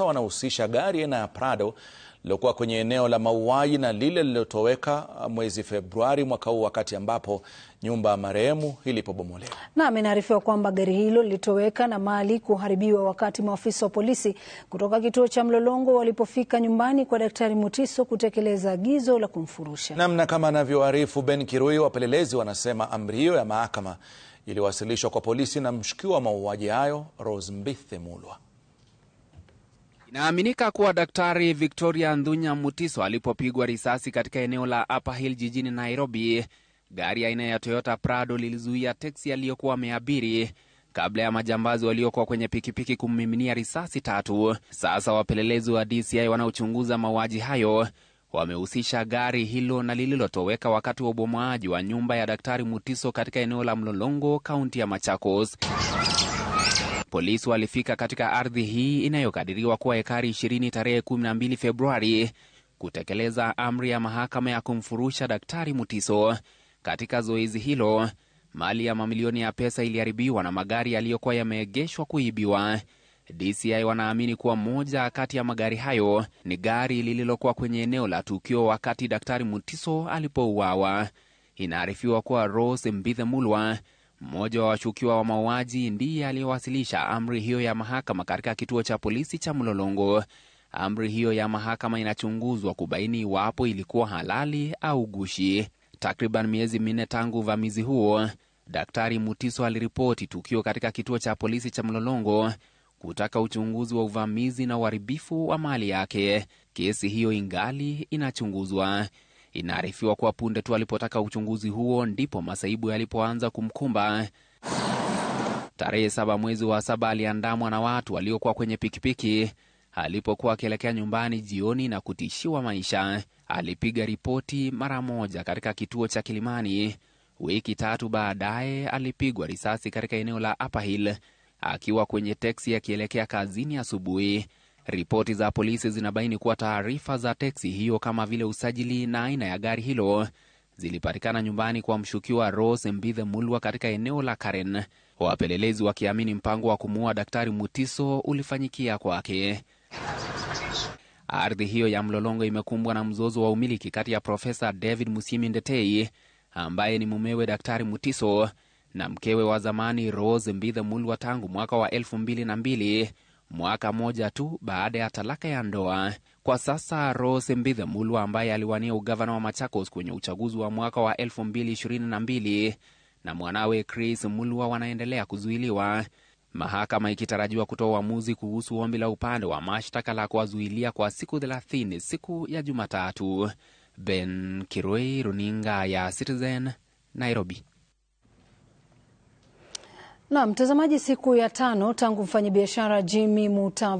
Wanahusisha gari aina ya Prado lilokuwa kwenye eneo la mauaji na lile lililotoweka mwezi Februari mwaka huu, wakati ambapo nyumba ya marehemu ilipobomolewa. Na inaarifiwa kwamba gari hilo lilitoweka na mali kuharibiwa wakati maafisa wa polisi kutoka kituo cha Mlolongo walipofika nyumbani kwa Daktari Mutiso kutekeleza agizo la kumfurusha. Namna kama anavyoarifu Ben Kirui, wapelelezi wanasema amri hiyo ya mahakama iliwasilishwa kwa polisi na mshukiwa wa mauaji hayo Rose Mbithe Mulwa. Inaaminika kuwa Daktari Victoria Ndhunya Mutiso alipopigwa risasi katika eneo la Upper Hill jijini Nairobi, gari aina ya Toyota Prado lilizuia teksi aliyokuwa ameabiri kabla ya majambazi waliokuwa kwenye pikipiki kummiminia risasi 3. Sasa wapelelezi wa DCI wanaochunguza mauaji hayo wamehusisha gari hilo na lililotoweka wakati wa ubomoaji wa nyumba ya Daktari Mutiso katika eneo la Mlolongo, kaunti ya Machakos. Polisi walifika katika ardhi hii inayokadiriwa kuwa ekari 20 tarehe 12 Februari kutekeleza amri ya mahakama ya kumfurusha Daktari Mutiso. Katika zoezi hilo, mali ya mamilioni ya pesa iliharibiwa na magari yaliyokuwa yameegeshwa kuibiwa. DCI wanaamini kuwa moja kati ya magari hayo ni gari lililokuwa kwenye eneo la tukio wakati Daktari Mutiso alipouawa. Inaarifiwa kuwa Rose Mbithe Mulwa, mmoja wa washukiwa wa mauaji, ndiye aliyewasilisha amri hiyo ya mahakama katika kituo cha polisi cha Mlolongo. Amri hiyo ya mahakama inachunguzwa kubaini iwapo ilikuwa halali au gushi. Takriban miezi 4 tangu uvamizi huo, Daktari Mutiso aliripoti tukio katika kituo cha polisi cha Mlolongo kutaka uchunguzi wa uvamizi na uharibifu wa mali yake. Kesi hiyo ingali inachunguzwa. Inaarifiwa kuwa punde tu alipotaka uchunguzi huo ndipo masaibu yalipoanza kumkumba. Tarehe 7 mwezi wa 7 aliandamwa na watu waliokuwa kwenye pikipiki alipokuwa akielekea nyumbani jioni na kutishiwa maisha. Alipiga ripoti mara moja katika kituo cha Kilimani. Wiki 3 baadaye alipigwa risasi katika eneo la Upper Hill akiwa kwenye teksi akielekea kazini asubuhi. Ripoti za polisi zinabaini kuwa taarifa za teksi hiyo kama vile usajili na aina ya gari hilo zilipatikana nyumbani kwa mshukiwa Rose Mbithe Mulwa katika eneo la Karen. Wapelelezi wakiamini mpango wa kumuua Daktari Mutiso ulifanyikia kwake. Ardhi hiyo ya Mlolongo imekumbwa na mzozo wa umiliki kati ya Profesa David Musyimi Ndetei, ambaye ni mumewe Daktari Mutiso, na mkewe wa zamani Rose Mbithe Mulwa tangu mwaka wa 2002, mwaka moja tu baada ya talaka ya ndoa. Kwa sasa Rose Mbithe Mulwa, ambaye aliwania ugavana wa Machakos kwenye uchaguzi wa mwaka wa 2022, na mwanawe Chris Mulwa wanaendelea kuzuiliwa, mahakama ikitarajiwa kutoa uamuzi kuhusu ombi la upande wa mashtaka la kuwazuilia kwa siku 30 siku ya Jumatatu. Ben Kirui, runinga ya Citizen, Nairobi. Na mtazamaji, siku ya 5 tangu mfanyabiashara Jimmy Mutavu